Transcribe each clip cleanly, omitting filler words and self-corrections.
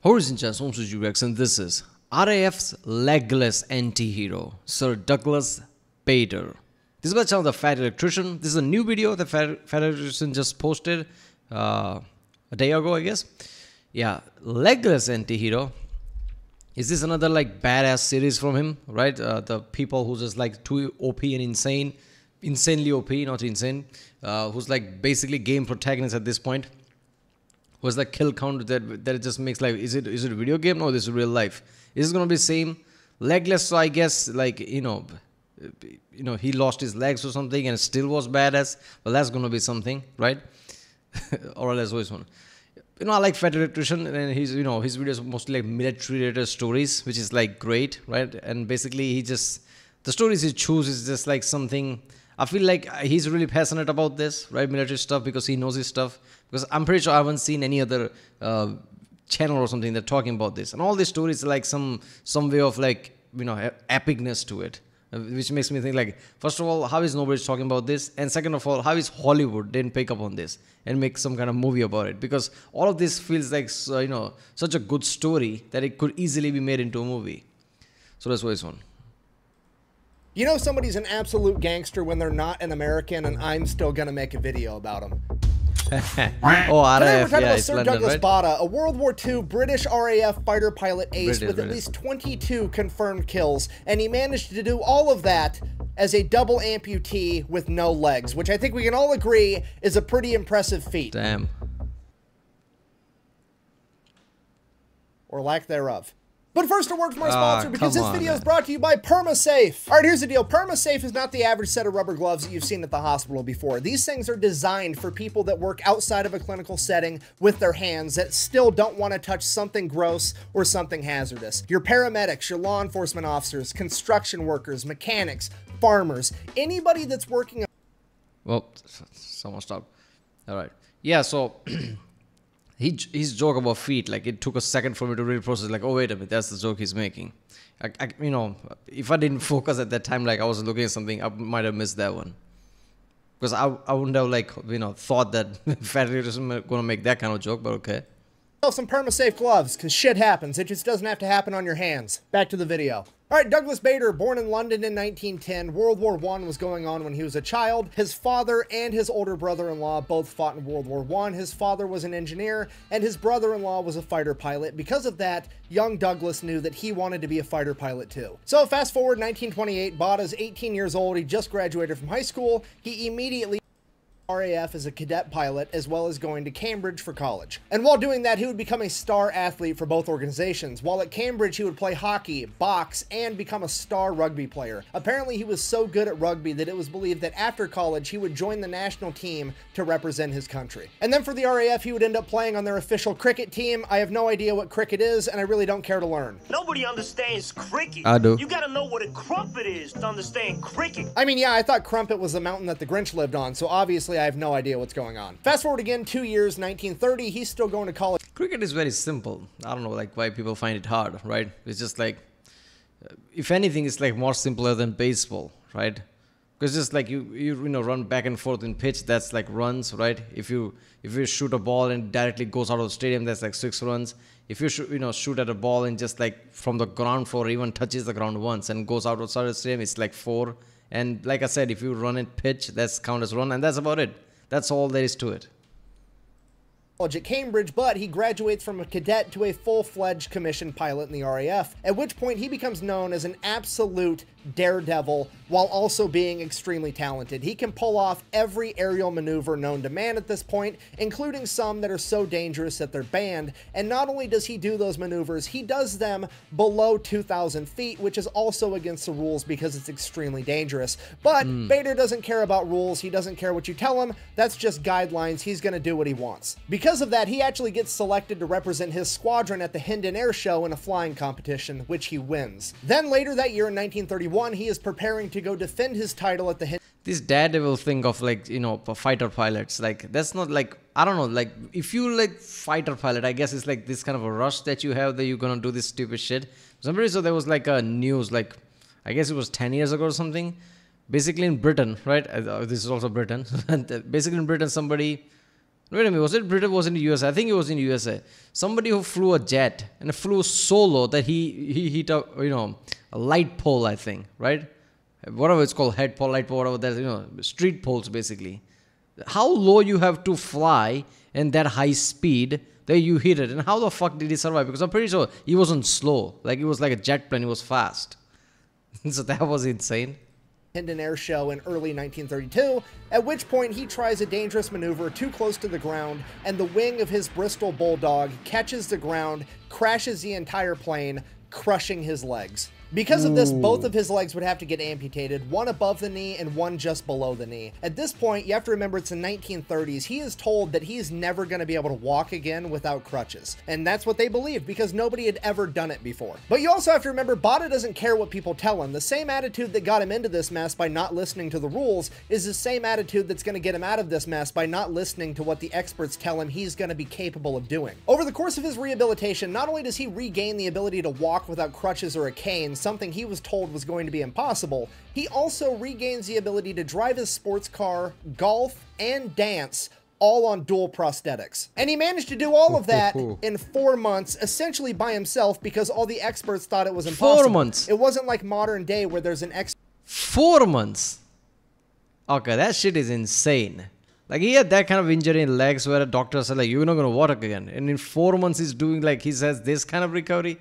Horizon Chance, Home Rex, and this is RAF's Legless Antihero, Sir Douglas Bader. This is my channel, The Fat Electrician. This is a new video the Fat Electrician just posted a day ago, I guess. Yeah, Legless Antihero. Is this another like badass series from him, right? The people who just like too OP and insane, insanely OP, not insane, who's like basically game protagonist at this point. Was the kill count that it just makes like, is it a video game? No, this is real life. Is it gonna be same legless? So I guess like you know he lost his legs or something and still was badass. Well, that's gonna be something, right? Or else always one. I like Fat Electrician, and his his videos are mostly like military-related stories, which is like great, right? And basically the stories he chooses is just like something. I feel like he's really passionate about this, right? Military stuff, because he knows his stuff. Because I'm pretty sure I haven't seen any other channel or something that talking about this. And all these stories are like some way of like, epicness to it. Which makes me think like, first of all, how is nobody talking about this? And second of all, how is Hollywood didn't pick up on this and make some kind of movie about it? Because all of this feels like, such a good story that it could easily be made into a movie. So that's why it's one. You know somebody's an absolute gangster when they're not an American, and I'm still gonna make a video about them. Oh, Today RAF, we're talking yeah, about Sir London, Douglas right? Bader, a World War II British RAF fighter pilot ace with at British. least 22 confirmed kills, and he managed to do all of that as a double amputee with no legs, which I think we can all agree is a pretty impressive feat. Damn. Or lack thereof. But first, a word from our sponsor, because come this on, video is man. brought to you by PermaSafe. All right, here's the deal. PermaSafe is not the average set of rubber gloves that you've seen at the hospital before. These things are designed for people that work outside of a clinical setting with their hands that still don't want to touch something gross or something hazardous. Your paramedics, your law enforcement officers, construction workers, mechanics, farmers, anybody that's working. Well, someone stopped. All right. Yeah, so his joke about feet, like it took a second for me to really process, like, oh, wait a minute, that's the joke he's making. If I didn't focus at that time, like I was looking at something, I might have missed that one. Because I wouldn't have, like, thought that Fat Electrician was going to make that kind of joke, but okay. Some PermaSafe gloves, because shit happens. It just doesn't have to happen on your hands. Back to the video. All right, Douglas Bader, born in London in 1910. World War I was going on when he was a child. His father and his older brother-in-law both fought in World War I. His father was an engineer, and his brother-in-law was a fighter pilot. Because of that, young Douglas knew that he wanted to be a fighter pilot too. So fast forward 1928, Bader's 18 years old. He just graduated from high school. He immediately RAF as a cadet pilot, as well as going to Cambridge for college. And while doing that, he would become a star athlete for both organizations. While at Cambridge, he would play hockey, box, and become a star rugby player. Apparently, he was so good at rugby that it was believed that after college, he would join the national team to represent his country. And then for the RAF, he would end up playing on their official cricket team. I have no idea what cricket is, and I really don't care to learn. Nobody understands cricket. I do. You gotta know what a crumpet is to understand cricket. I mean, yeah, I thought Crumpet was the mountain that the Grinch lived on, so obviously I have no idea what's going on. Fast forward again 2 years, 1930, he's still going to college. Cricket is very simple. I don't know, like, why people find it hard, right? It's just like, if anything, it's like more simpler than baseball, right? Because just like you run back and forth in pitch, that's like runs, right? If you shoot a ball and directly goes out of the stadium, that's like 6 runs. If you shoot at a ball and just like from the ground floor, even touches the ground once and goes outside the stadium, it's like 4. And like I said, if you run in pitch, that's count as run, and that's about it. That's all there is to it. At Cambridge, but he graduates from a cadet to a full-fledged commissioned pilot in the RAF, at which point he becomes known as an absolute daredevil while also being extremely talented. He can pull off every aerial maneuver known to man at this point, including some that are so dangerous that they're banned. And not only does he do those maneuvers, he does them below 2,000 feet, which is also against the rules because it's extremely dangerous. But Bader doesn't care about rules. He doesn't care what you tell him. That's just guidelines. He's going to do what he wants. Because of that, he actually gets selected to represent his squadron at the Hendon Air Show in a flying competition, which he wins. Then later that year in 1931, he is preparing to go defend his title at the Hendon. This daredevil thing of like, fighter pilots, like that's not like, I don't know, like if you like fighter pilot, I guess it's like this kind of a rush that you have that you're gonna do this stupid shit. Somebody saw there was like a news, like I guess it was 10 years ago or something. Basically in Britain, right? This is also Britain. Basically in Britain, somebody Wait a minute, was it Britain? Was in the USA? I think it was in the USA. Somebody who flew a jet and flew solo that he hit a a light pole, I think, right? Whatever it's called, head pole, light pole, whatever that street poles basically. How low you have to fly and that high speed that you hit it, and how the fuck did he survive? Because I'm pretty sure he wasn't slow, like it was like a jet plane, he was fast. So that was insane. Hendon Air Show in early 1932, at which point he tries a dangerous maneuver too close to the ground, and the wing of his Bristol Bulldog catches the ground, crashes the entire plane, crushing his legs. Because of this, both of his legs would have to get amputated, one above the knee and one just below the knee. At this point, you have to remember it's the 1930s. He is told that he's never going to be able to walk again without crutches. And that's what they believed because nobody had ever done it before. But you also have to remember, Bada doesn't care what people tell him. The same attitude that got him into this mess by not listening to the rules is the same attitude that's going to get him out of this mess by not listening to what the experts tell him he's going to be capable of doing. Over the course of his rehabilitation, not only does he regain the ability to walk without crutches or a cane, something he was told was going to be impossible, he also regains the ability to drive his sports car, golf, and dance, all on dual prosthetics. And he managed to do all of that in 4 months, essentially by himself, because all the experts thought it was impossible. 4 months? It wasn't like modern day where there's an 4 months? Okay, that shit is insane. Like, he had that kind of injury in legs where a doctor said, like, you're not going to walk again. And in 4 months, he's doing, like, he says, this kind of recovery.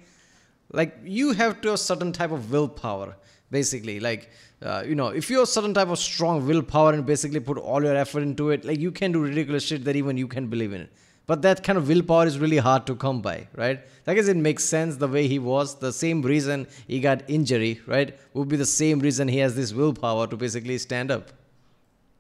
Like, you have to have certain type of willpower, basically. Like, if you have certain type of strong willpower and basically put all your effort into it, like, you can do ridiculous shit that even you can believe in it. But that kind of willpower is really hard to come by, right? I guess it makes sense the way he was. The same reason he got injury, right, would be the same reason he has this willpower to basically stand up.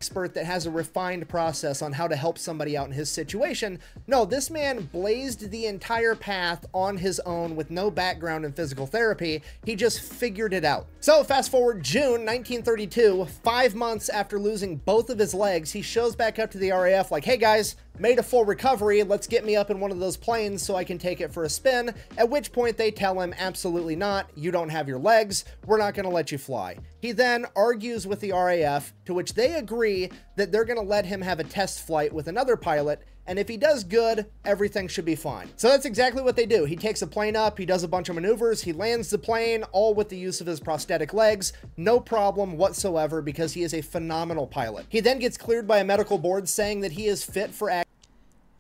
Expert that has a refined process on how to help somebody out in his situation. No, this man blazed the entire path on his own with no background in physical therapy. He just figured it out. So fast forward June 1932, 5 months after losing both of his legs, he shows back up to the RAF like, hey guys, made a full recovery, let's get me up in one of those planes so I can take it for a spin, at which point they tell him, absolutely not, you don't have your legs, we're not going to let you fly. He then argues with the RAF, to which they agree that they're going to let him have a test flight with another pilot, and if he does good, everything should be fine. So that's exactly what they do. He takes a plane up, he does a bunch of maneuvers, he lands the plane, all with the use of his prosthetic legs, no problem whatsoever because he is a phenomenal pilot. He then gets cleared by a medical board saying that he is fit for action.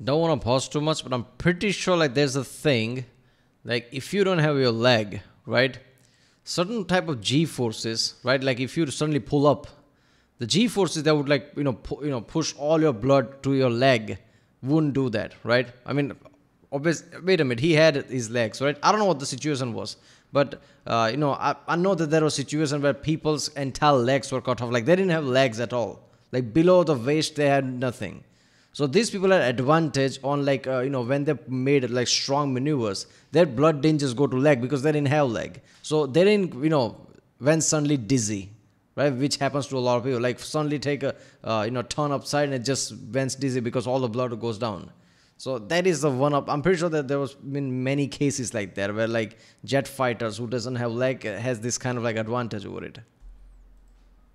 Don't want to pause too much, but I'm pretty sure like there's a thing, like if you don't have your leg, right, certain type of G-forces, right, like if you suddenly pull up, the G-forces that would like, push all your blood to your leg wouldn't do that, right? I mean, wait a minute, he had his legs, right? I don't know what the situation was, but, I know that there was a situation where people's entire legs were cut off, like they didn't have legs at all, like below the waist they had nothing. So these people had advantage on like, when they made like strong maneuvers, their blood didn't just go to leg because they didn't have leg. So they didn't, went suddenly dizzy, right? Which happens to a lot of people. Like suddenly take a, turn upside and it just went dizzy because all the blood goes down. So that is the one up. I'm pretty sure that there was been many cases like that where like jet fighters who doesn't have leg has this kind of like advantage over it.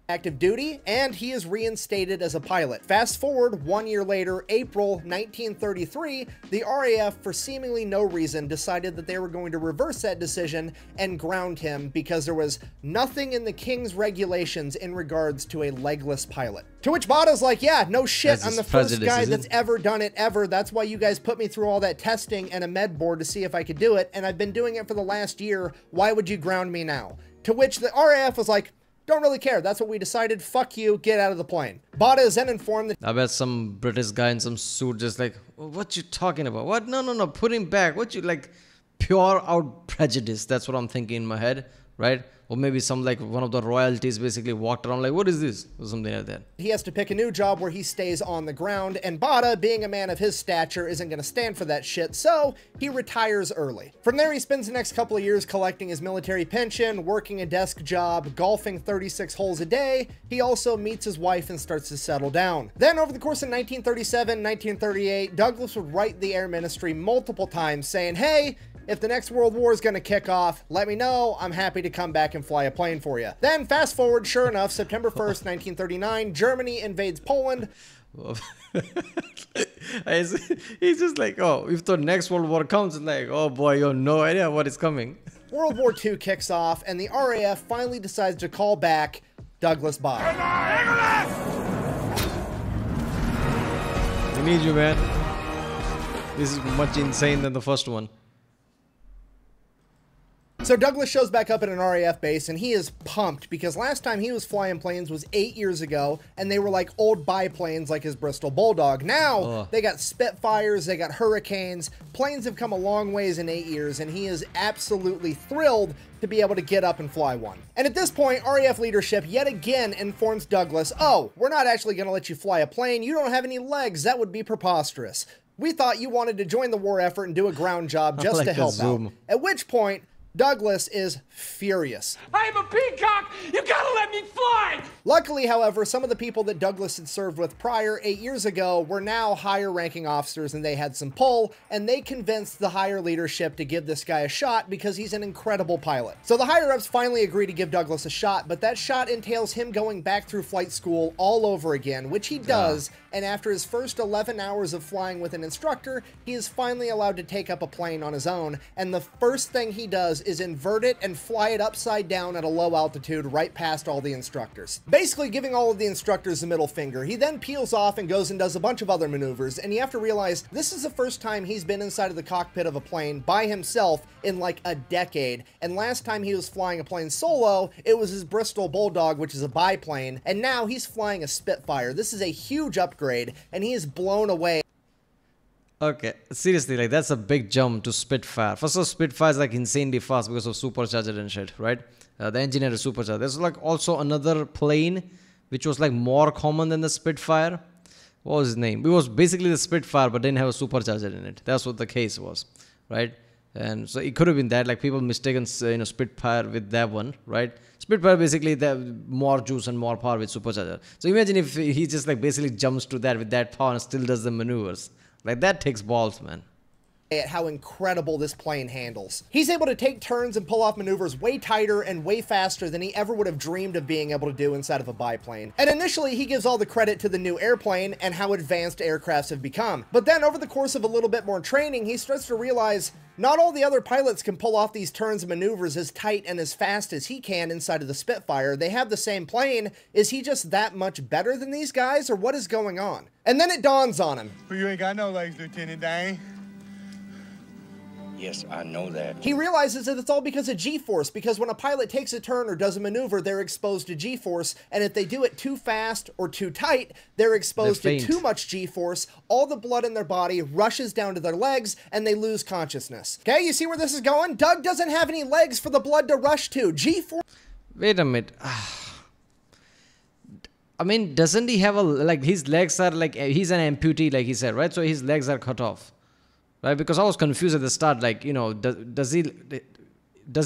Active duty, and he is reinstated as a pilot. Fast forward 1 year later, April 1933, the RAF, for seemingly no reason, decided that they were going to reverse that decision and ground him because there was nothing in the King's regulations in regards to a legless pilot. To which Bada's like, yeah, no shit, I'm the first guy that's ever done it ever. That's why you guys put me through all that testing and a med board to see if I could do it, and I've been doing it for the last year. Why would you ground me now? To which the RAF was like, don't really care. That's what we decided. Fuck you. Get out of the plane. Bada is then informed that... I bet some British guy in some suit just like, what you talking about? What? No. Put him back. What you like? Pure out prejudice. That's what I'm thinking in my head, right? Or maybe some like one of the royalties basically walked around like, what is this? Or something like that. He has to pick a new job where he stays on the ground, and Bada, being a man of his stature, isn't going to stand for that shit, so he retires early. From there, he spends the next couple of years collecting his military pension, working a desk job, golfing 36 holes a day. He also meets his wife and starts to settle down. Then, over the course of 1937, 1938, Douglas would write the Air Ministry multiple times saying, hey, if the next World War is going to kick off, let me know. I'm happy to come back and fly a plane for you. Then fast forward, sure enough, September 1st, 1939, Germany invades Poland. He's just like, oh, if the next World War comes, it's like, oh boy, you have no idea what is coming. World War II kicks off, and the RAF finally decides to call back Douglas Bader. We need you, man. This is much insane than the first one. So Douglas shows back up at an RAF base, and he is pumped because last time he was flying planes was 8 years ago, and they were like old biplanes like his Bristol Bulldog. Now they got Spitfires, they got Hurricanes. Planes have come a long ways in 8 years, and he is absolutely thrilled to be able to get up and fly one. And at this point, RAF leadership yet again informs Douglas, oh, we're not actually going to let you fly a plane. You don't have any legs. That would be preposterous. We thought you wanted to join the war effort and do a ground job just to help out. At which point, Douglas is furious. I am a peacock! You gotta let me fly! Luckily, however, some of the people that Douglas had served with prior 8 years ago were now higher ranking officers, and they had some pull, and they convinced the higher leadership to give this guy a shot because he's an incredible pilot. So the higher ups finally agree to give Douglas a shot, but that shot entails him going back through flight school all over again, which he does, and after his first 11 hours of flying with an instructor, he is finally allowed to take up a plane on his own, and the first thing he does is invert it and fly it upside down at a low altitude right past all the instructors. Basically giving all of the instructors the middle finger. He then peels off and goes and does a bunch of other maneuvers, and you have to realize this is the first time he's been inside of the cockpit of a plane by himself in like a decade, and last time he was flying a plane solo, it was his Bristol Bulldog, which is a biplane, and now he's flying a Spitfire. This is a huge upgrade, and he is blown away. Okay, seriously, like that's a big jump to Spitfire. First of all, Spitfire is like insanely fast because of supercharger and shit, right? The engineer is supercharged. There's like also another plane which was like more common than the Spitfire. What was his name? It was basically the Spitfire but didn't have a supercharger in it. That's what the case was, right? And so it could have been that, like people mistaken, Spitfire with that one, right? Spitfire basically the more juice and more power with supercharger. So imagine if he just like basically jumps to that with that power and still does the maneuvers. Like that takes balls, man. At how incredible this plane handles. He's able to take turns and pull off maneuvers way tighter and way faster than he ever would have dreamed of being able to do inside of a biplane. And initially, he gives all the credit to the new airplane and how advanced aircrafts have become. But then over the course of a little bit more training, he starts to realize not all the other pilots can pull off these turns and maneuvers as tight and as fast as he can inside of the Spitfire. They have the same plane. Is he just that much better than these guys, or what is going on? And then it dawns on him. But you ain't got no legs, Lieutenant Dane. Yes, I know that. He realizes that it's all because of G-force, because when a pilot takes a turn or does a maneuver, they're exposed to G-force, and if they do it too fast or too tight, they're exposed to too much G-force. All the blood in their body rushes down to their legs, and they lose consciousness. Okay, you see where this is going? Doug doesn't have any legs for the blood to rush to. G-force... Wait a minute. I mean, doesn't he have a, like, his legs are like, he's an amputee, like he said, right? So his legs are cut off. Right, because I was confused at the start, like, does he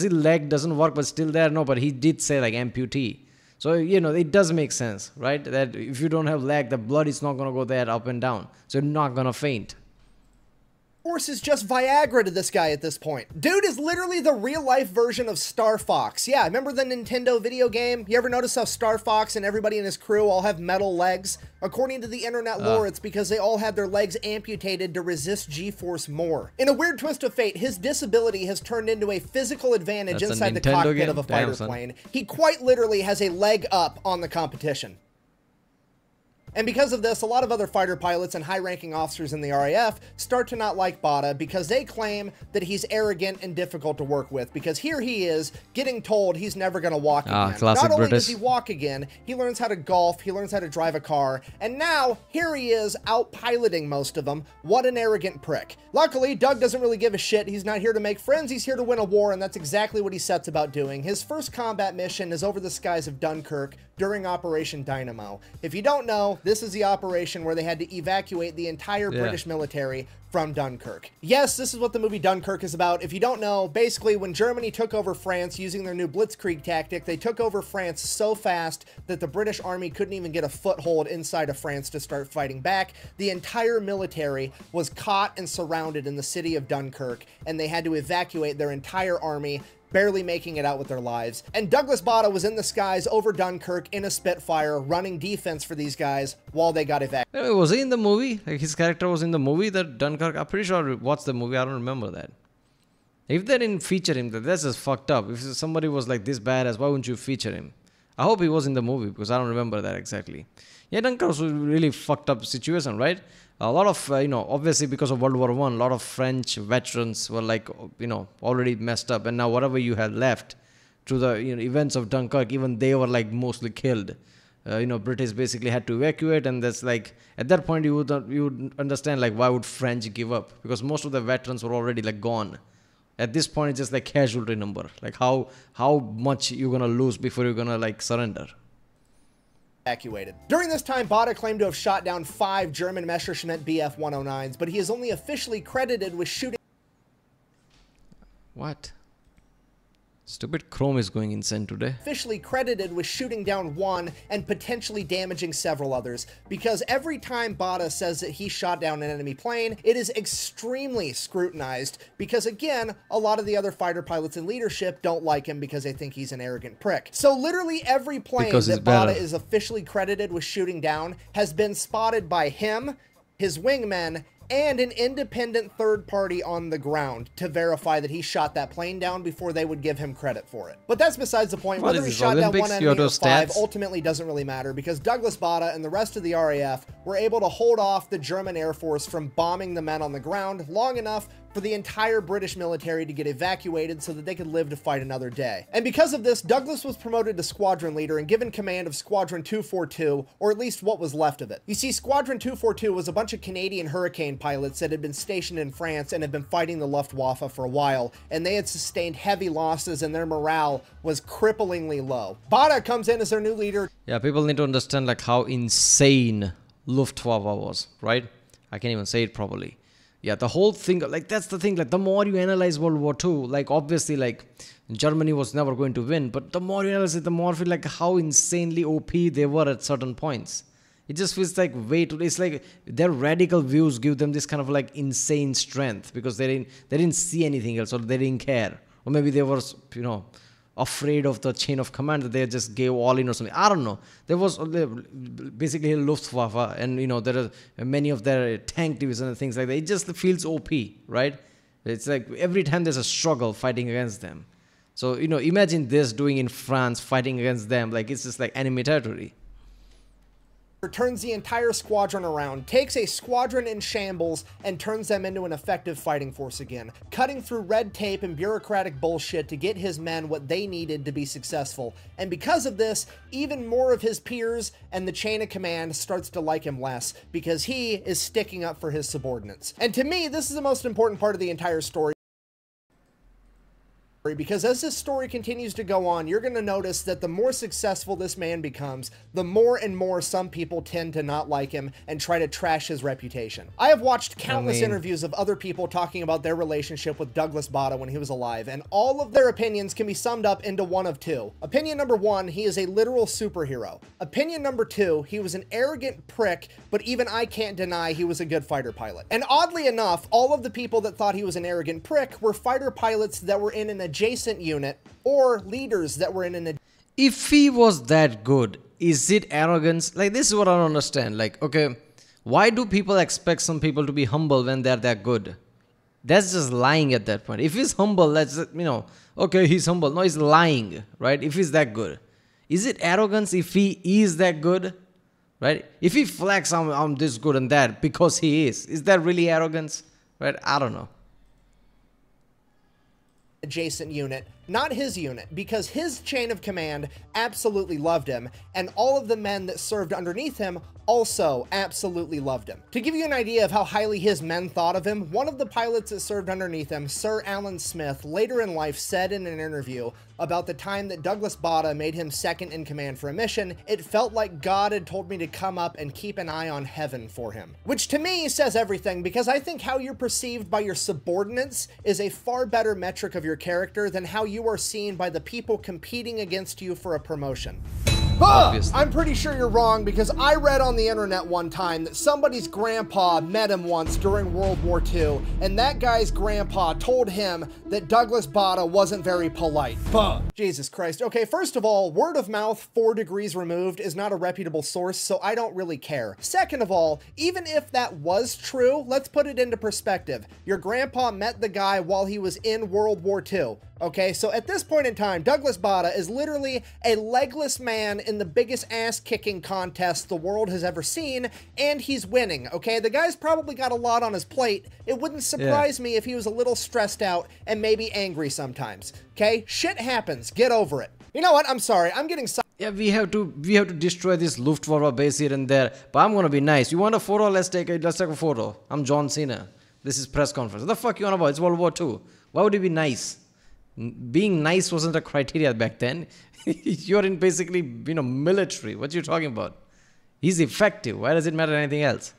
leg doesn't work but still there? No, but he did say like amputee. So, it does make sense, right? That if you don't have leg, the blood is not going to go there up and down. So you're not going to faint. Force is just Viagra to this guy at this point. Dude is literally the real-life version of Star Fox. Yeah, remember the Nintendo video game? You ever notice how Star Fox and everybody in his crew all have metal legs? According to the internet lore, it's because they all had their legs amputated to resist G-force more. In a weird twist of fate, his disability has turned into a physical advantage inside the cockpit of a fighter plane. He quite literally has a leg up on the competition. And because of this, a lot of other fighter pilots and high-ranking officers in the RAF start to not like Bada because they claim that he's arrogant and difficult to work with, because here he is getting told he's never going to walk again. Not only does he walk again, he learns how to golf, he learns how to drive a car, and now here he is out-piloting most of them. What an arrogant prick. Luckily, Doug doesn't really give a shit. He's not here to make friends, he's here to win a war, and that's exactly what he sets about doing. His first combat mission is over the skies of Dunkirk, during Operation Dynamo. If you don't know, this is the operation where they had to evacuate the entire British military from Dunkirk. Yes, this is what the movie Dunkirk is about. If you don't know, basically when Germany took over France using their new blitzkrieg tactic, they took over France so fast that the British army couldn't even get a foothold inside of France to start fighting back. The entire military was caught and surrounded in the city of Dunkirk, and they had to evacuate their entire army, barely making it out with their lives. And Douglas Bader was in the skies over Dunkirk in a Spitfire, running defense for these guys while they got evacuated. Was he in the movie? Like his character was in the movie, that Dunkirk? I'm pretty sure I watched the movie. I don't remember that. If they didn't feature him, that's just fucked up. If somebody was like this badass, why wouldn't you feature him? I hope he was in the movie because I don't remember that exactly. Yeah, Dunkirk was a really fucked up situation, right? A lot of, obviously because of World War I, a lot of French veterans were like, already messed up. And now whatever you had left to the events of Dunkirk, even they were like mostly killed. British basically had to evacuate. And that's like, at that point, you would understand like why would French give up? Because most of the veterans were already like gone. At this point, it's just like casualty number. Like how much you're going to lose before you're going to like surrender. Evacuated. During this time, Bader claimed to have shot down 5 German Messerschmitt Bf-109s, but he is only officially credited with shooting. What? Stupid Chrome is going insane today. Officially credited with shooting down 1 and potentially damaging several others, because every time Bader says that he shot down an enemy plane, it is extremely scrutinized, because again, a lot of the other fighter pilots in leadership don't like him because they think he's an arrogant prick. So literally every plane that Bader is officially credited with shooting down has been spotted by him, his wingmen, and an independent third party on the ground to verify that he shot that plane down before they would give him credit for it. But that's besides the point. Whether he shot down 1 enemy or 5 ultimately doesn't really matter, because Douglas Bader and the rest of the RAF were able to hold off the German Air Force from bombing the men on the ground long enough for the entire British military to get evacuated so that they could live to fight another day. And because of this, Douglas was promoted to squadron leader and given command of Squadron 242, or at least what was left of it. You see, Squadron 242 was a bunch of Canadian Hurricane pilots that had been stationed in France and had been fighting the Luftwaffe for a while, and they had sustained heavy losses and their morale was cripplingly low. Bader comes in as their new leader. Yeah, people need to understand like how insane Luftwaffe was, right? I can't even say it properly. Yeah, the whole thing, like that's the thing, like the more you analyze World War II, like obviously like Germany was never going to win, but the more you analyze it, the more you feel like how insanely OP they were at certain points. It just feels like way too, it's like their radical views give them this kind of like insane strength because they didn't see anything else, or they didn't care. Or maybe they were, afraid of the chain of command that they just gave all in or something. I don't know. There was basically Luftwaffe, and there are many of their tank divisions and things like that. It just feels OP, right? It's like every time there's a struggle fighting against them. So imagine this doing in France, fighting against them, like it's just like enemy territory. Turns the entire squadron around, takes a squadron in shambles, and turns them into an effective fighting force again, cutting through red tape and bureaucratic bullshit to get his men what they needed to be successful. And because of this, even more of his peers and the chain of command starts to like him less, because he is sticking up for his subordinates. And to me, this is the most important part of the entire story, because as this story continues to go on, you're going to notice that the more successful this man becomes, the more and more some people tend to not like him and try to trash his reputation. I have watched countless interviews of other people talking about their relationship with Douglas Bader when he was alive, and all of their opinions can be summed up into one of two. Opinion number 1, he is a literal superhero. Opinion number 2, he was an arrogant prick, but even I can't deny he was a good fighter pilot. And oddly enough, all of the people that thought he was an arrogant prick were fighter pilots that were in an adjacent unit, or leaders that were in an... If he was that good, is it arrogance? Like, this is what I don't understand. Like, okay, why do people expect some people to be humble when they're that good? That's just lying at that point. If he's humble, that's, okay, he's humble. No, he's lying, right? If he's that good. Is it arrogance if he is that good? Right? If he flex, I'm this good and that because he is that really arrogance? Right? I don't know. Adjacent unit not his unit, because his chain of command absolutely loved him, and all of the men that served underneath him also absolutely loved him. To give you an idea of how highly his men thought of him, one of the pilots that served underneath him, Sir Alan Smith, later in life said in an interview about the time that Douglas Bader made him second in command for a mission, "It felt like God had told me to come up and keep an eye on heaven for him." Which to me says everything, because I think how you're perceived by your subordinates is a far better metric of your character than how you are seen by the people competing against you for a promotion. I'm pretty sure you're wrong, because I read on the internet one time that somebody's grandpa met him once during World War II, and that guy's grandpa told him that Douglas Bader wasn't very polite. Jesus Christ. Okay, first of all, word of mouth 4 degrees removed is not a reputable source, so I don't really care. Second of all, even if that was true, let's put it into perspective. Your grandpa met the guy while he was in World War II. Okay, so at this point in time, Douglas Bader is literally a legless man in the biggest ass-kicking contest the world has ever seen, and he's winning, okay? The guy's probably got a lot on his plate. It wouldn't surprise me if he was a little stressed out and maybe angry sometimes, okay? Shit happens. Get over it. You know what? I'm sorry. I'm getting... Yeah, we have to destroy this Luftwaffe base here and there, but I'm gonna be nice. You want a photo? Let's take a photo. I'm John Cena. This is press conference. What the fuck you on about? It's World War II. Why would you be nice? Being nice wasn't a criteria back then. You're in basically, military. What you talking about? He's effective. Why does it matter anything else?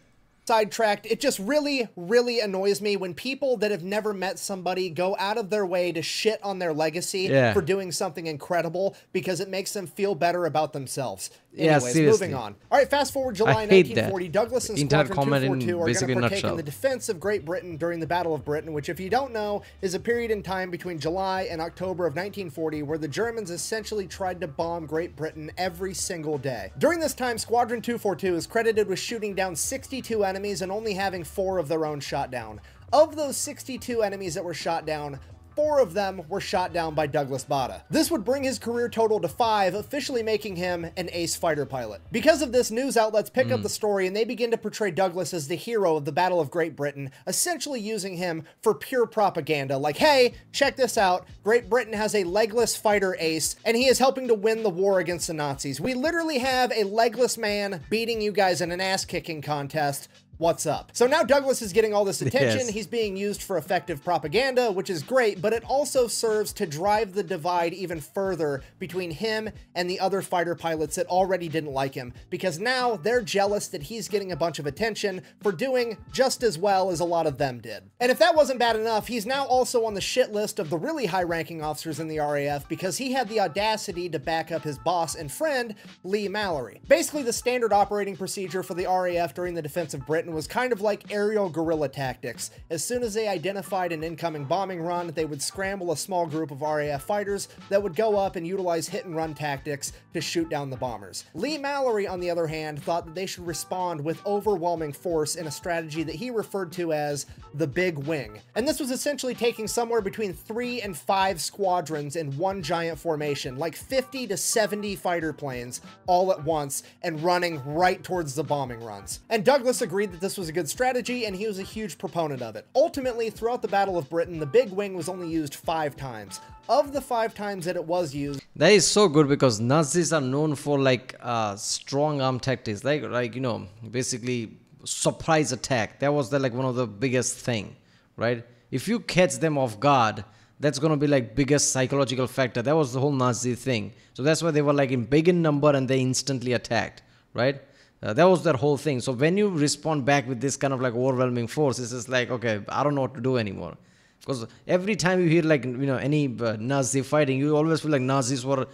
Sidetracked. It just really, really annoys me when people that have never met somebody go out of their way to shit on their legacy for doing something incredible because it makes them feel better about themselves. Anyways, moving on. All right, fast forward July 1940. Douglas and Squadron 242 are going to partake in the defense of Great Britain during the Battle of Britain, which, if you don't know, is a period in time between July and October of 1940 where the Germans essentially tried to bomb Great Britain every single day. During this time, Squadron 242 is credited with shooting down 62 enemies and only having 4 of their own shot down. Of those 62 enemies that were shot down, 4 of them were shot down by Douglas Bader. This would bring his career total to 5, officially making him an ace fighter pilot. Because of this, news outlets pick up the story and they begin to portray Douglas as the hero of the Battle of Great Britain, essentially using him for pure propaganda, like, hey, check this out, Great Britain has a legless fighter ace, and he is helping to win the war against the Nazis. We literally have a legless man beating you guys in an ass-kicking contest. What's up? So now Douglas is getting all this attention. He's being used for effective propaganda, which is great, but it also serves to drive the divide even further between him and the other fighter pilots that already didn't like him, because now they're jealous that he's getting a bunch of attention for doing just as well as a lot of them did. And if that wasn't bad enough, he's now also on the shit list of the really high-ranking officers in the RAF because he had the audacity to back up his boss and friend, Lee Mallory. Basically, the standard operating procedure for the RAF during the defense of Britain was kind of like aerial guerrilla tactics. As soon as they identified an incoming bombing run, they would scramble a small group of RAF fighters that would go up and utilize hit-and-run tactics to shoot down the bombers. Lee Mallory, on the other hand, thought that they should respond with overwhelming force in a strategy that he referred to as the Big Wing. And this was essentially taking somewhere between 3 and 5 squadrons in one giant formation, like 50 to 70 fighter planes all at once, and running right towards the bombing runs. And Douglas agreed that this was a good strategy, and he was a huge proponent of it. Ultimately, throughout the Battle of Britain, the Big Wing was only used 5 times. Of the 5 times that it was used, that is so good, because Nazis are known for strong arm tactics, basically surprise attack. That was one of the biggest thing, right? If you catch them off guard, that's gonna be biggest psychological factor. That was the whole Nazi thing. So that's why they were in big in number and they instantly attacked, right? That was their whole thing. So when you respond back with this kind of overwhelming force, it's just okay, I don't know what to do anymore. Because every time you hear any Nazi fighting, you always feel like Nazis were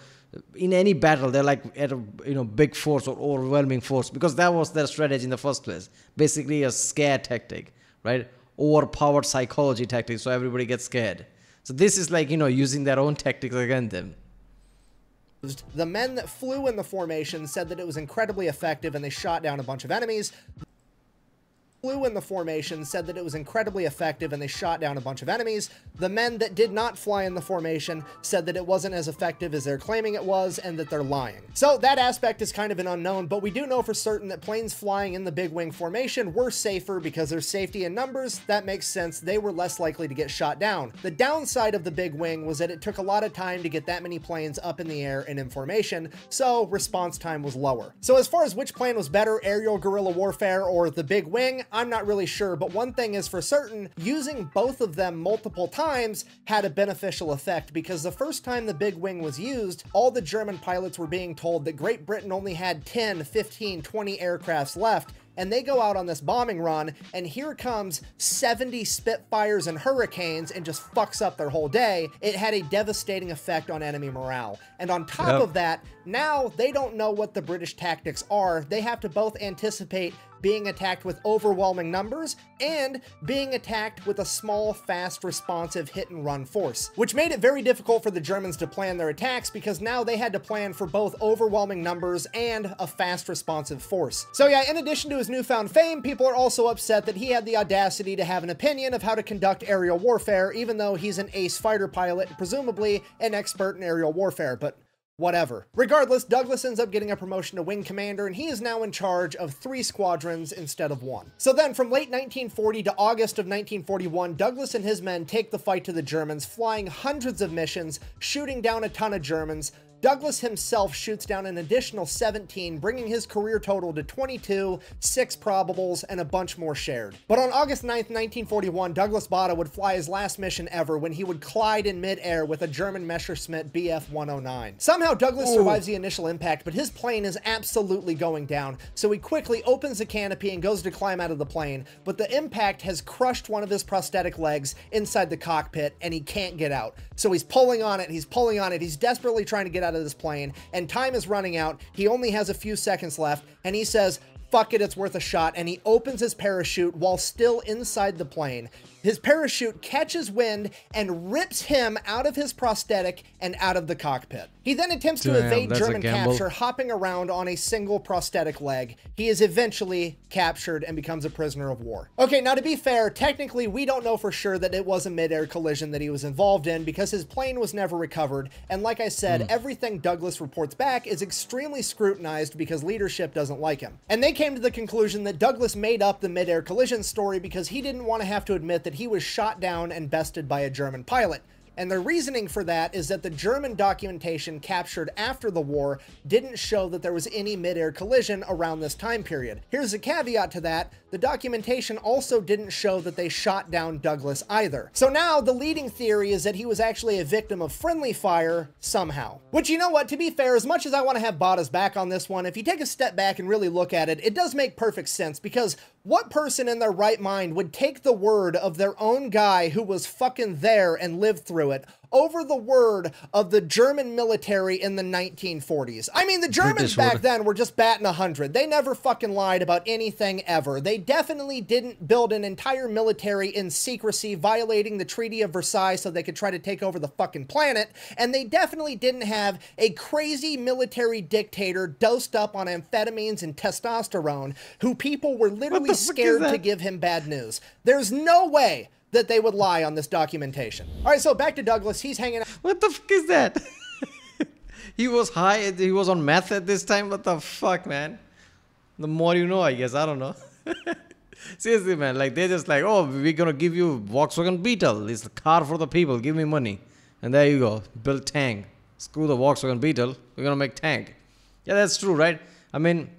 in any battle, they're at a big force or overwhelming force, because that was their strategy in the first place. Basically a scare tactic, right? Overpowered psychology tactic, so everybody gets scared. So this is using their own tactics against them. The men that flew in the formation said that it was incredibly effective and they shot down a bunch of enemies. flew in the formation said that it was incredibly effective and they shot down a bunch of enemies. The men that did not fly in the formation said that it wasn't as effective as they're claiming it was and that they're lying. So that aspect is kind of an unknown, but we do know for certain that planes flying in the big wing formation were safer because there's safety in numbers. That makes sense. They were less likely to get shot down. The downside of the big wing was that it took a lot of time to get that many planes up in the air and in formation, so response time was lower. So as far as which plane was better, aerial guerrilla warfare or the big wing, I'm not really sure, but one thing is for certain, using both of them multiple times had a beneficial effect, because the first time the big wing was used, all the German pilots were being told that Great Britain only had 10, 15, 20 aircrafts left, and they go out on this bombing run, and here comes 70 Spitfires and Hurricanes and just fucks up their whole day. It had a devastating effect on enemy morale. And on top of that, now they don't know what the British tactics are. They have to both anticipate being attacked with overwhelming numbers and being attacked with a small, fast, responsive hit-and-run force, which made it very difficult for the Germans to plan their attacks because now they had to plan for both overwhelming numbers and a fast, responsive force. So yeah, in addition to his newfound fame, people are also upset that he had the audacity to have an opinion of how to conduct aerial warfare, even though he's an ace fighter pilot, presumably an expert in aerial warfare, but whatever. Regardless, Douglas ends up getting a promotion to wing commander, and he is now in charge of 3 squadrons instead of 1. So then, from late 1940 to August of 1941, Douglas and his men take the fight to the Germans, flying hundreds of missions, shooting down a ton of Germans. Douglas himself shoots down an additional 17, bringing his career total to 22, 6 probables, and a bunch more shared. But on August 9th, 1941, Douglas Bader would fly his last mission ever when he would collide in midair with a German Messerschmitt Bf-109. Somehow Douglas survives the initial impact, but his plane is absolutely going down, so he quickly opens the canopy and goes to climb out of the plane, but the impact has crushed one of his prosthetic legs inside the cockpit, and he can't get out. So he's pulling on it, he's desperately trying to get out of this plane, and time is running out. He only has a few seconds left, and he says, fuck it, it's worth a shot, and he opens his parachute while still inside the plane. His parachute catches wind and rips him out of his prosthetic and out of the cockpit. He then attempts to evade German capture, hopping around on a single prosthetic leg. He is eventually captured and becomes a prisoner of war. Okay, now to be fair, technically we don't know for sure that it was a mid-air collision that he was involved in because his plane was never recovered, and like I said, everything Douglas reports back is extremely scrutinized because leadership doesn't like him. And they came to the conclusion that Douglas made up the mid-air collision story because he didn't want to have to admit that he was shot down and bested by a German pilot. And their reasoning for that is that the German documentation captured after the war didn't show that there was any mid-air collision around this time period. Here's a caveat to that. The documentation also didn't show that they shot down Douglas either. So now the leading theory is that he was actually a victim of friendly fire somehow. Which, you know what, to be fair, as much as I want to have Bada's back on this one, if you take a step back and really look at it, it does make perfect sense, because what person in their right mind would take the word of their own guy who was fucking there and lived through it over the word of the German military in the 1940s? I mean, the Germans back then were just batting 100. They never fucking lied about anything ever. They definitely didn't build an entire military in secrecy, violating the Treaty of Versailles so they could try to take over the fucking planet. And they definitely didn't have a crazy military dictator dosed up on amphetamines and testosterone who people were literally scared to give him bad news. There's no way that they would lie on this documentation. All right, so back to Douglas. He's hanging out. What the fuck is that? He was high. He was on meth at this time. What the fuck, man? The more you know, I guess. I don't know. Seriously, man. Like, they're just like, oh, we're going to give you Volkswagen Beetle. It's the car for the people. Give me money. And there you go. Build tank. Screw the Volkswagen Beetle. We're going to make tank. Yeah, that's true, right? I mean,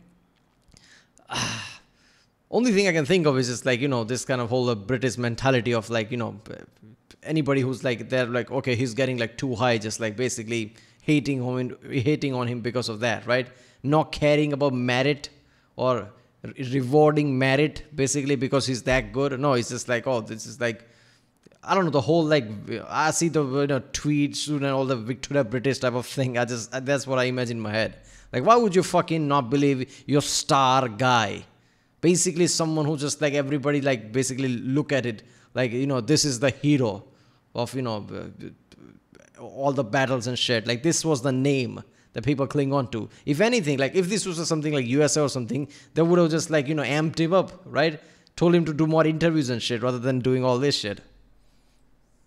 only thing I can think of is just like, you know, this kind of whole British mentality of like, you know, anybody who's like, they're like, okay, he's getting like too high, just like basically hating on him because of that, right? Not caring about merit or rewarding merit basically because he's that good. No, it's just like, oh, this is like, I don't know, the whole like, I see the tweets and all the Victoria British type of thing. That's what I imagine in my head. Like, why would you fucking not believe your star guy? Basically someone who just like everybody like basically look at it like, you know, this is the hero of, you know, all the battles and shit. Like, this was the name that people cling on to. If anything, like if this was something like USA or something, they would have just like, you know, amped him up, right? told him to do more interviews and shit rather than doing all this shit.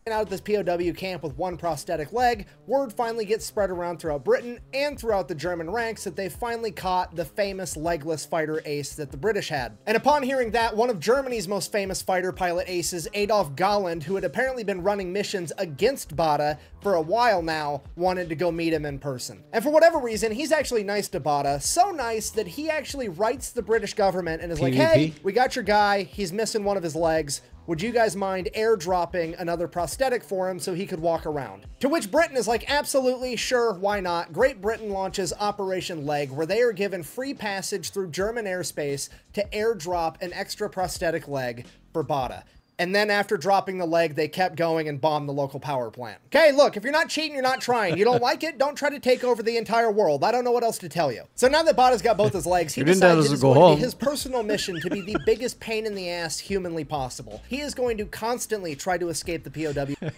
Out of this POW camp with one prosthetic leg, word finally gets spread around throughout Britain and throughout the German ranks that they finally caught the famous legless fighter ace that the British had. And upon hearing that, one of Germany's most famous fighter pilot aces, Adolf Galland, who had apparently been running missions against Bada for a while now, wanted to go meet him in person. And for whatever reason, he's actually nice to Bada, so nice that he actually writes the British government and is like, hey, we got your guy, he's missing one of his legs. Would you guys mind airdropping another prosthetic for him so he could walk around? To which Britain is like, absolutely, sure, why not? Great Britain launches Operation Leg, where they are given free passage through German airspace to airdrop an extra prosthetic leg for Bada. And then after dropping the leg, they kept going and bombed the local power plant. Okay, look, if you're not cheating, you're not trying. You don't like it, don't try to take over the entire world. I don't know what else to tell you. So now that Bada's got both his legs, he decides it is going to be his personal mission to be the biggest pain in the ass humanly possible. He is going to constantly try to escape the POW.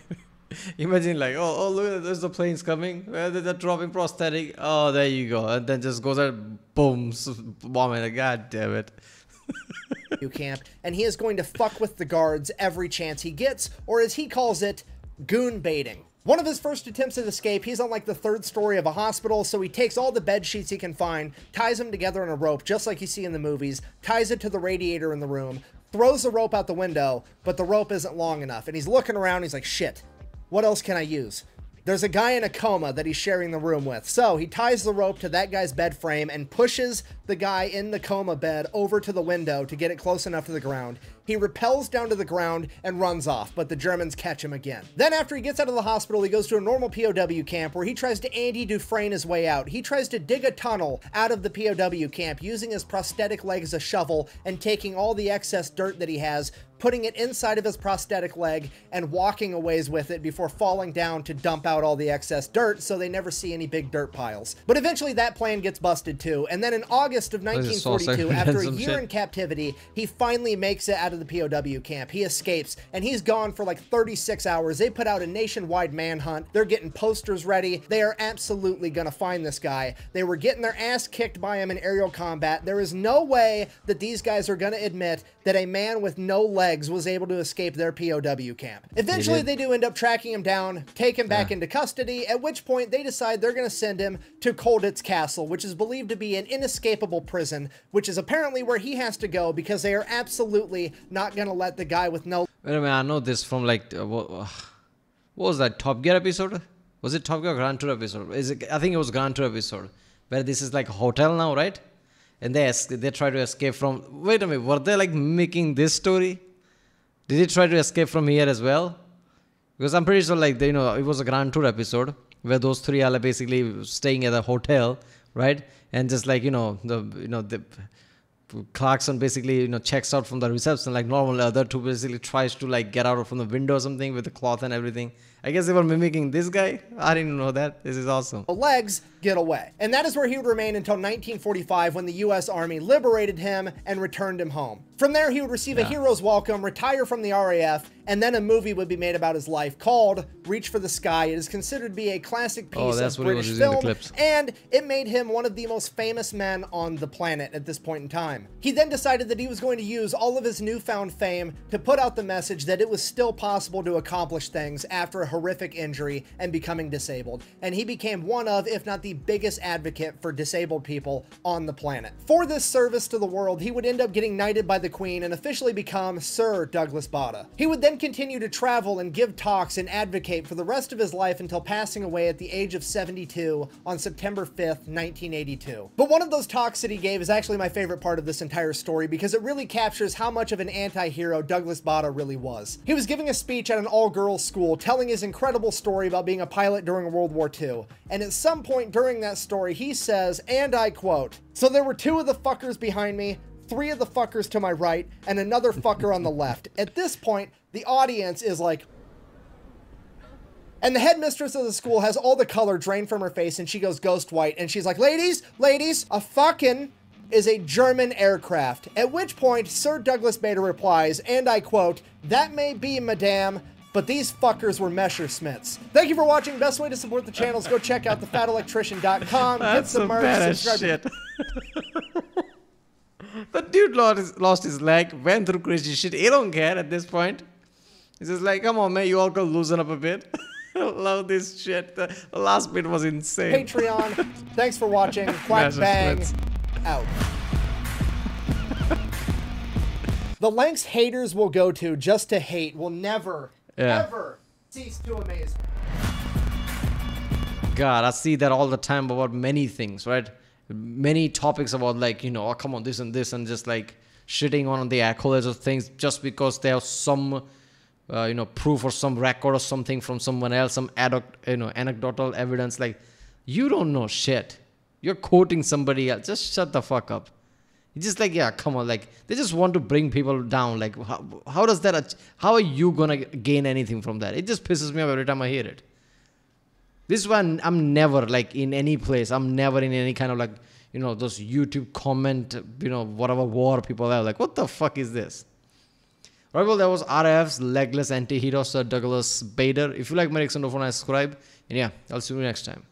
Imagine like, oh, look, there's the planes coming. They're dropping prosthetic. Oh, there you go. And then just goes and boom, bombing. Like, God damn it. Camp, and he is going to fuck with the guards every chance he gets, or as he calls it, goon baiting. One of his first attempts at escape, he's on like the 3rd story of a hospital, so he takes all the bed sheets he can find, ties them together in a rope, just like you see in the movies, ties it to the radiator in the room, throws the rope out the window, but the rope isn't long enough, and he's looking around, he's like, shit, what else can I use? There's a guy in a coma that he's sharing the room with. So he ties the rope to that guy's bed frame and pushes the guy in the coma bed over to the window to get it close enough to the ground. He rappels down to the ground and runs off, but the Germans catch him again. Then after he gets out of the hospital, he goes to a normal POW camp where he tries to Andy Dufresne his way out. He tries to dig a tunnel out of the POW camp using his prosthetic leg as a shovel and taking all the excess dirt that he has, putting it inside of his prosthetic leg and walking a ways with it before falling down to dump out all the excess dirt so they never see any big dirt piles. But eventually that plan gets busted too, and then in August of 1942, after a year in captivity, he finally makes it out of the POW camp. He escapes, and he's gone for like 36 hours. They put out a nationwide manhunt. They're getting posters ready. They are absolutely gonna find this guy. They were getting their ass kicked by him in aerial combat. There is no way that these guys are gonna admit that a man with no legs was able to escape their POW camp. Eventually, they do end up tracking him down, take him back into custody, at which point they decide they're gonna send him to Colditz Castle, which is believed to be an inescapable prison, which is apparently where he has to go because they are absolutely not gonna let the guy with no... Wait a minute, I know this from like, what was that, Top Gear episode? Was it Top Gear or Grand Tour episode? I think it was Grand Tour episode, where this is like a hotel now, right? And they try to escape from... Wait a minute, were they like mimicking this story? Did they try to escape from here as well? Because I'm pretty sure like, it was a Grand Tour episode where those three are like basically staying at a hotel, right? And just like, the Clarkson basically, checks out from the reception like normal. The other two basically tries to like get out from the window or something with the cloth and everything. I guess they were mimicking this guy. I didn't know that. This is awesome. Legs get away. And that is where he would remain until 1945 when the US Army liberated him and returned him home. From there, he would receive a hero's welcome, retire from the RAF, and then a movie would be made about his life called Reach for the Sky. It is considered to be a classic piece of British film, and it made him one of the most famous men on the planet at this point in time. He then decided that he was going to use all of his newfound fame to put out the message that it was still possible to accomplish things after a horrific injury and becoming disabled. And he became one of, if not the biggest advocate for disabled people on the planet. For this service to the world, he would end up getting knighted by the Queen and officially become Sir Douglas Bada. He would then continue to travel and give talks and advocate for the rest of his life until passing away at the age of 72 on September 5th, 1982. But one of those talks that he gave is actually my favorite part of this entire story because it really captures how much of an anti-hero Douglas Bada really was. He was giving a speech at an all-girls school telling his incredible story about being a pilot during World War II. And at some point during that story, he says, and I quote, "So there were two of the fuckers behind me, three of the fuckers to my right, and another fucker on the left." At this point, the audience is like... And the headmistress of the school has all the color drained from her face and she goes ghost white and she's like, ladies, a fucking is a German aircraft. At which point, Sir Douglas Bader replies, and I quote, "That may be, madame, but these fuckers were Messerschmitts." Thank you for watching. Best way to support the channel is go check out thefatelectrician.com. That's some badass shit. The dude lost his leg, went through crazy shit. He don't care at this point. He's just like, come on, man, you all can loosen up a bit. I love this shit. The last bit was insane. Patreon. Thanks for watching. Quack Massive bang. splits. Out. The lengths haters will go to just to hate will never, ever cease to amaze me. God, I see that all the time about many things, right? Many topics about like, you know, oh, come on, this and this, and just like shitting on the accolades of things just because they have some, you know, proof or some record or something from someone else, some anecdotal evidence. Like, you don't know shit. You're quoting somebody else. Just shut the fuck up. It's just like, yeah, come on. Like, they just want to bring people down. Like, how does that, how are you going to gain anything from that? It just pisses me off every time I hear it. This is why I'm never like in any place. I'm never in any kind of like, you know, those YouTube comment, you know, whatever war people have. Like, what the fuck is this? Right, well, that was RAF's Legless Antihero, Sir Douglas Bader. If you like my reaction, don't forget to subscribe. And yeah, I'll see you next time.